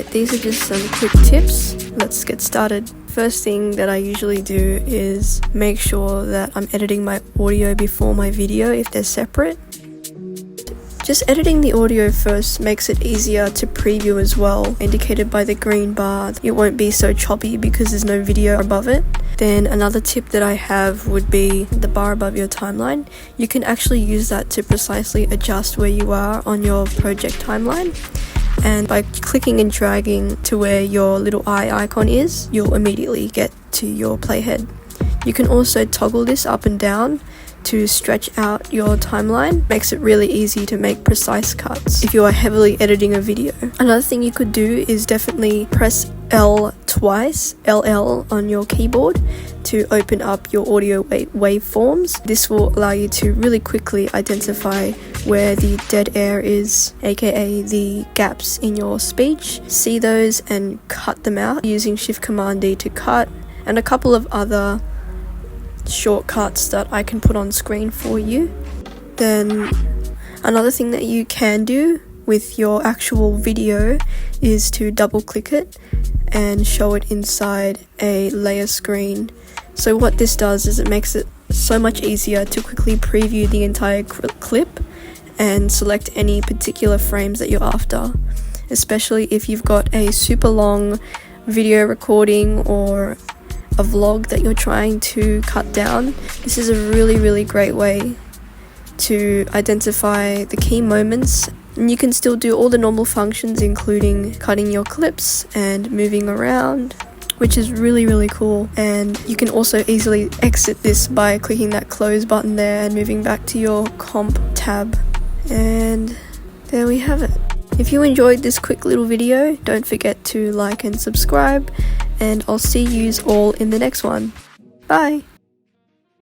Alright, these are just some quick tips. Let's get started. First thing that I usually do is make sure that I'm editing my audio before my video if they're separate. Just editing the audio first makes it easier to preview as well, indicated by the green bar. It won't be so choppy because there's no video above it. Then another tip that I have would be the bar above your timeline. You can actually use that to precisely adjust where you are on your project timeline. And by clicking and dragging to where your little eye icon is, you'll immediately get to your playhead. You can also toggle this up and down to stretch out your timeline. Makes it really easy to make precise cuts if you are heavily editing a video. Another thing you could do is definitely press L twice, LL on your keyboard, to open up your audio waveforms. This will allow you to really quickly identify where the dead air is, aka the gaps in your speech. See those and cut them out using Shift Command D to cut, and a couple of other shortcuts that I can put on screen for you. Then another thing that you can do with your actual video is to double click it and show it inside a layer screen. So what this does is it makes it so much easier to quickly preview the entire clip and select any particular frames that you're after, especially if you've got a super long video recording or a vlog that you're trying to cut down. This is a really great way to identify the key moments, and you can still do all the normal functions including cutting your clips and moving around, which is really cool. And you can also easily exit this by clicking that close button there and moving back to your comp tab. And there we have it. If you enjoyed this quick little video, don't forget to like and subscribe, and I'll see yous all in the next one. Bye!